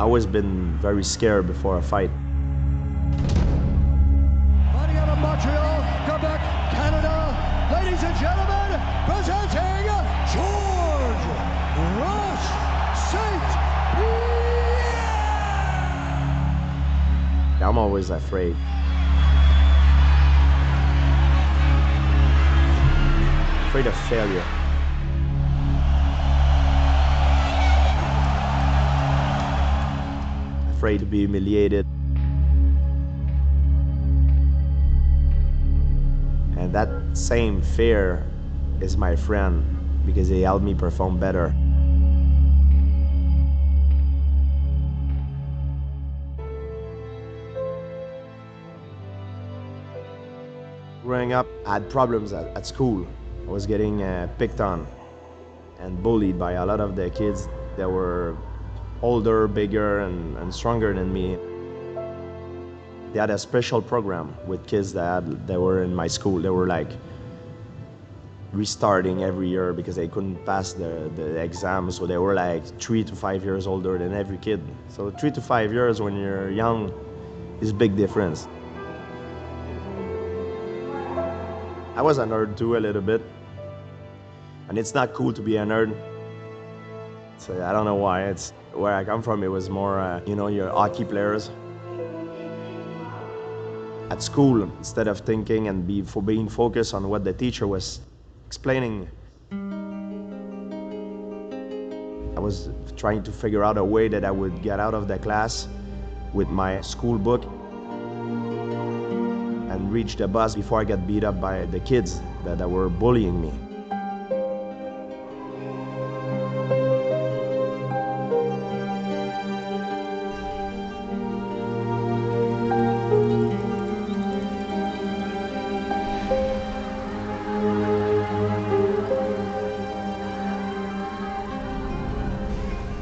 always been very scared before a fight. Fighting out of Montreal, Quebec, Canada, ladies and gentlemen, presenting George Rush St. Pierre! I'm always afraid. Afraid of failure. Afraid to be humiliated. And that same fear is my friend because he helped me perform better. Growing up, I had problems at school. I was getting picked on and bullied by a lot of the kids that were older, bigger, and stronger than me. They had a special program with kids that were in my school. They were like restarting every year because they couldn't pass the exam. So they were like 3 to 5 years older than every kid. So 3 to 5 years when you're young is a big difference. I was a nerd too, a little bit. And it's not cool to be a nerd. So I don't know why. It's where I come from, it was more, your hockey players. At school, instead of thinking and being focused on what the teacher was explaining, I was trying to figure out a way that I would get out of the class with my school book and reach the bus before I got beat up by the kids that were bullying me.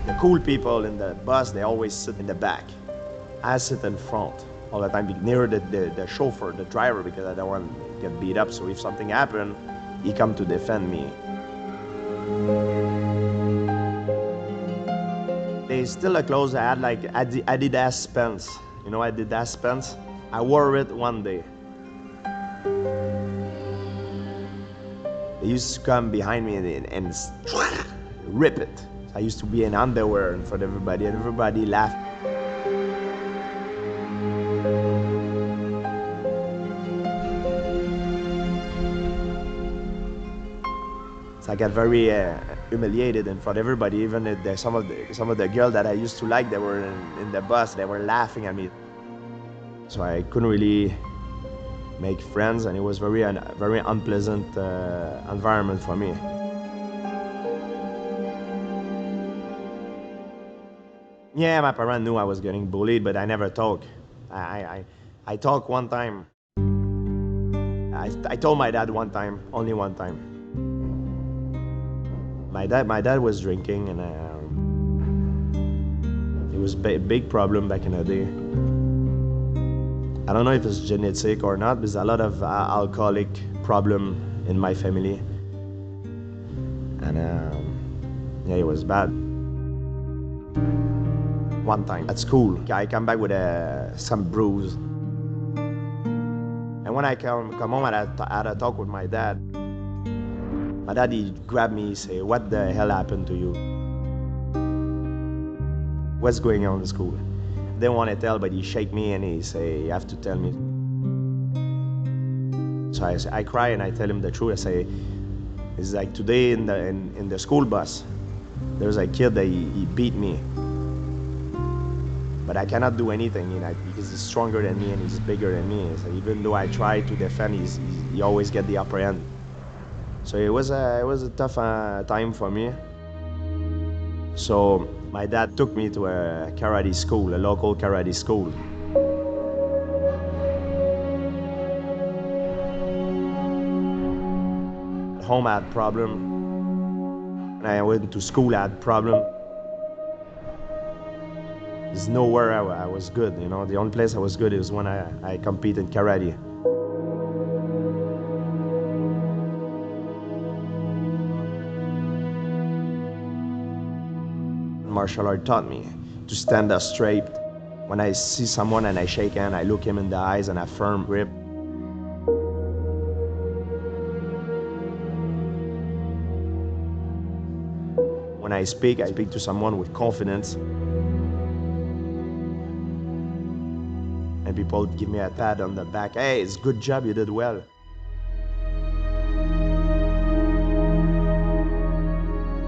The cool people in the bus, they always sit in the back. I sit in front all the time, near the chauffeur, the driver, because I don't want to get beat up. So if something happened, he come to defend me. They still a clothes I had, like Adidas pants. You know Adidas pants? I wore it one day. They used to come behind me and rip it. I used to be in underwear in front of everybody, and everybody laughed. So I got very humiliated in front of everybody. Even some of the girls that I used to like, they were in the bus, they were laughing at me. So I couldn't really make friends, and it was very unpleasant environment for me. Yeah, my parents knew I was getting bullied, but I never talk. I talked one time. I told my dad one time, only one time. My dad was drinking, and it was a big problem back in the day. I don't know if it's genetic or not, there's a lot of alcoholic problem in my family. And yeah, it was bad. One time at school, I come back with some bruise. And when I come home, I had a talk with my dad. My dad, he grabbed me, he said, "What the hell happened to you? What's going on in school?" I didn't want to tell, but he shake me and he say, "You have to tell me." So I cry and I tell him the truth. I say, it's like today in the school bus, there's a kid that he beat me. But I cannot do anything, because he's stronger than me and he's bigger than me. So even though I try to defend, he always get the upper hand. So it was a tough time for me. So my dad took me to a karate school, a local karate school. At home I had problem. When I went to school I had problem. There's nowhere I was good, The only place I was good is when I compete in karate. Martial art taught me to stand up straight. When I see someone and I shake hand, I look him in the eyes and a firm grip. When I speak to someone with confidence. And people give me a pat on the back. Hey, it's a good job, you did well.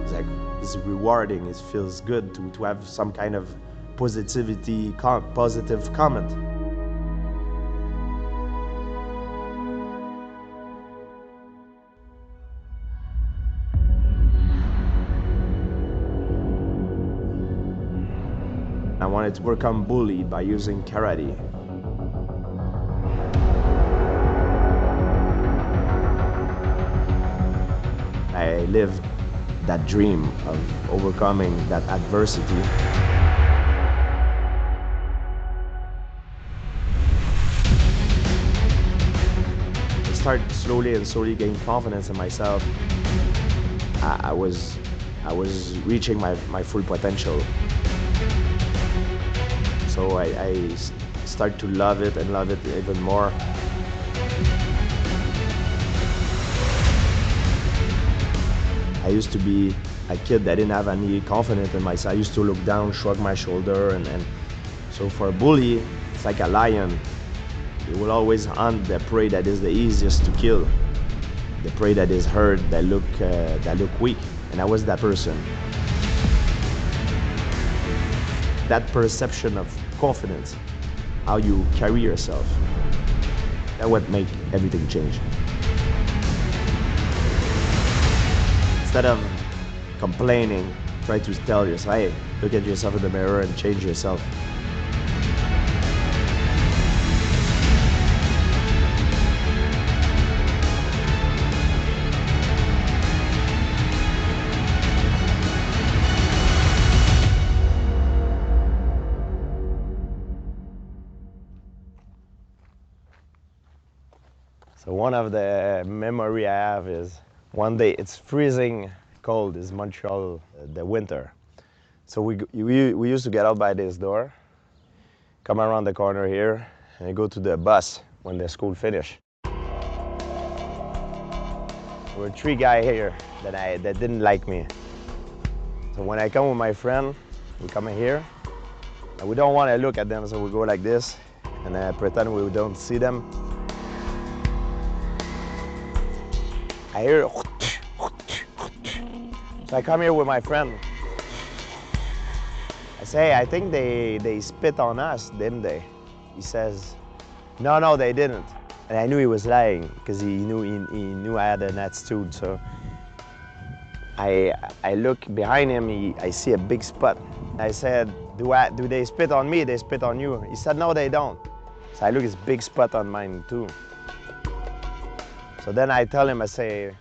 It's like, it's rewarding, it feels good to have some kind of positive comment. I wanted to overcome bullying by using karate. I lived that dream of overcoming that adversity. I started slowly gain confidence in myself. I was reaching my full potential. So I start to love it and love it even more. I used to be a kid that didn't have any confidence in myself. I used to look down, shrug my shoulder, and so for a bully, it's like a lion. He will always hunt the prey that is the easiest to kill, the prey that is hurt, that look weak, and I was that person. That perception of confidence, how you carry yourself, that's what makes everything change. Instead of complaining, try to tell yourself, hey, look at yourself in the mirror and change yourself. So one of the memory I have is one day it's freezing cold, it's Montreal, the winter. So we used to get out by this door, come around the corner here, and go to the bus when the school finished. There were 3 guys here that didn't like me. So when I come with my friend, we come in here, and we don't want to look at them, so we go like this, and pretend we don't see them. I hear, so I come here with my friend. I say, I think they spit on us, didn't they? He says, no, they didn't. And I knew he was lying because he knew I had an attitude. So I look behind him, I see a big spot. I said, do they spit on me? They spit on you? He said, no, they don't. So I look, it's a big spot on mine too. So then I tell him, I say,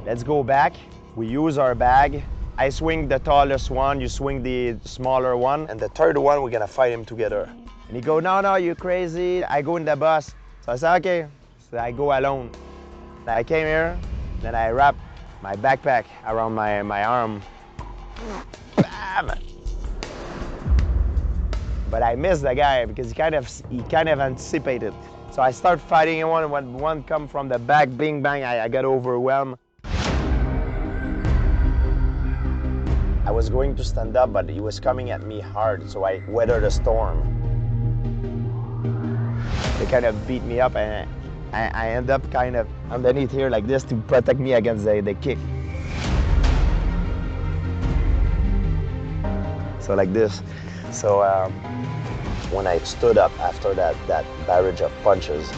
let's go back. We use our bag. I swing the tallest one, you swing the smaller one, and the third one, we're gonna fight him together. And he go, no, you crazy. I go in the bus. So I said, okay. So I go alone. I came here, then I wrap my backpack around my arm. Bam! But I missed the guy because he kind of anticipated. So I start fighting him, and when one come from the back, bing, bang, I got overwhelmed. I was going to stand up, but he was coming at me hard, so I weathered the storm. They kind of beat me up, and I end up kind of underneath here like this to protect me against the kick. So like this. So when I stood up after that barrage of punches,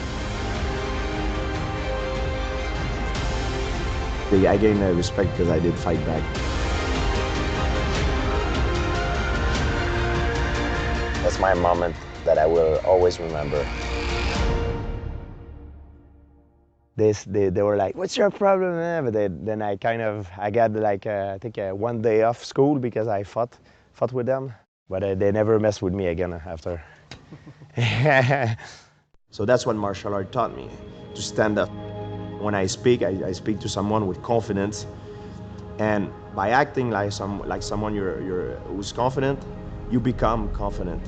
I gained respect because I did fight back. That's my moment that I will always remember. They were like, what's your problem, man? But then I got like, I think 1 day off school because I fought with them. But they never messed with me again after. So that's what martial art taught me, to stand up. When I speak to someone with confidence. And by acting like someone who's confident, you become confident.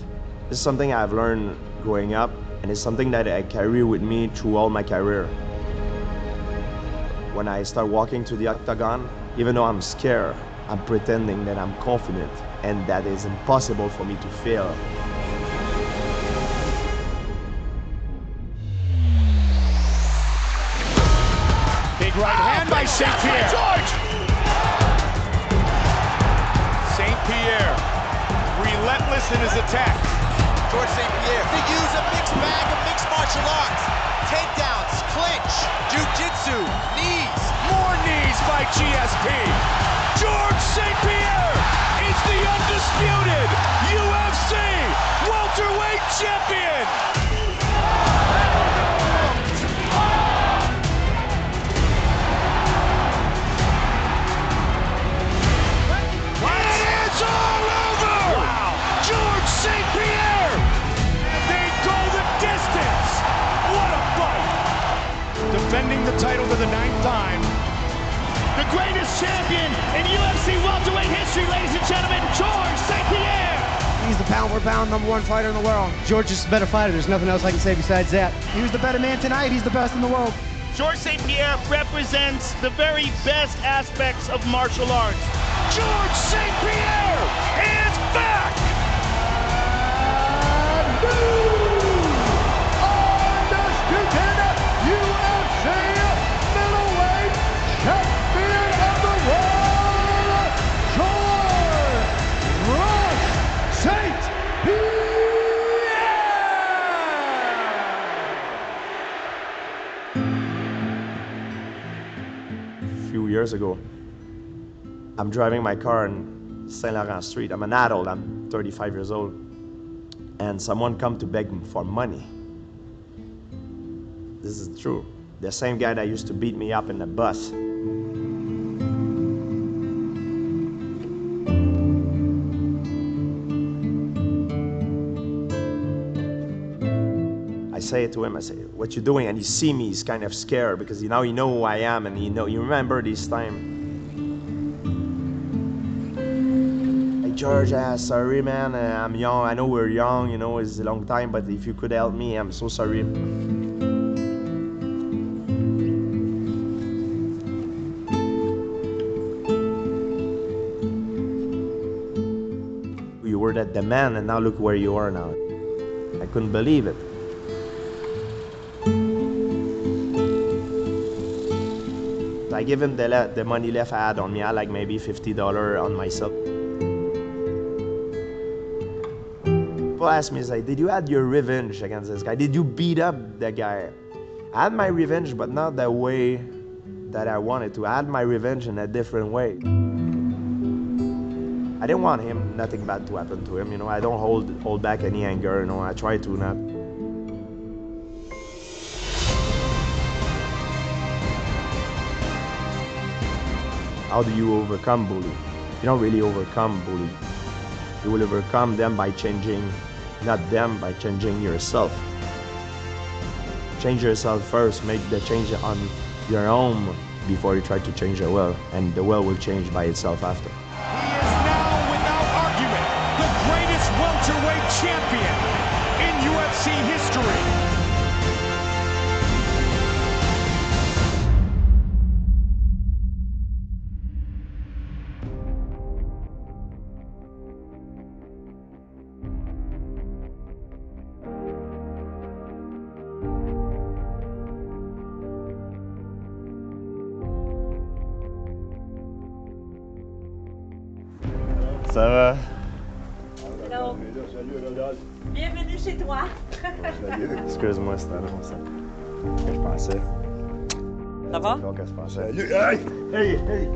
This is something I've learned growing up, and it's something that I carry with me through all my career. When I start walking to the octagon, even though I'm scared, I'm pretending that I'm confident and that it's impossible for me to fail. Big right hand by St. Pierre. George! St. Pierre, relentless in his attack. George St. Pierre to use a mixed bag of mixed martial arts. Takedowns, clinch, jiu-jitsu, knees. More knees by GSP. George St. Pierre is the undisputed UFC welterweight champion. It's all over! Wow. George St. Pierre! They go the distance! What a fight! Defending the title for the 9th time. The greatest champion in UFC welterweight history, ladies and gentlemen, George St. Pierre! He's the pound-for-pound #1 fighter in the world. George is the better fighter. There's nothing else I can say besides that. He was the better man tonight. He's the best in the world. George St. Pierre represents the very best aspects of martial arts. George St. Pierre is back! Undisputed UFC middleweight champion of the world, George Rush St. Pierre! A few years ago, I'm driving my car on Saint Laurent Street. I'm an adult, I'm 35 years old. And someone come to beg me for money. This is true. The same guy that used to beat me up in the bus. I say it to him, I say, "What you doing?" And he see me, he's kind of scared because now he know who I am, and you remember this time. George, sorry man, I'm young, I know we're young, you know, it's a long time, but if you could help me, I'm so sorry. You were the man, and now look where you are now. I couldn't believe it. I give him the money left I had on me. I had like maybe $50 on myself. People ask me, like, did you have your revenge against this guy? Did you beat up that guy? I had my revenge, but not the way that I wanted to. I had my revenge in a different way. I didn't want nothing bad to happen to him, you know. I don't hold back any anger, you know. I try to not. How do you overcome bullying? You don't really overcome bullying. You will overcome them by changing, not them, by changing yourself. Change yourself first, make the change on your own before you try to change the world, and the world will change by itself after. He is now, without argument, the greatest welterweight champion in UFC history. Ça va? Hello. Bienvenue chez toi. Excuse-moi, c'était long, ça. Que je pensais. Ça va? Donc, que je pensais. Hey!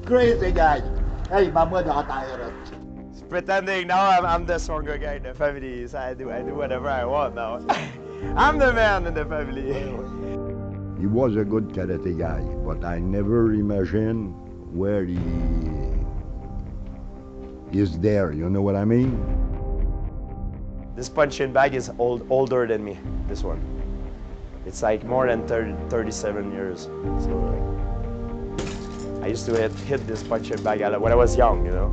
Crazy guy! Hey, my mother retired. It's pretending now I'm the stronger guy in the family, so I do whatever I want now. I'm the man in the family. He was a good karate guy, but I never imagined where he is there, you know what I mean? This punching bag is older than me, this one. It's like more than 37 years. So I used to hit this punching bag when I was young, you know?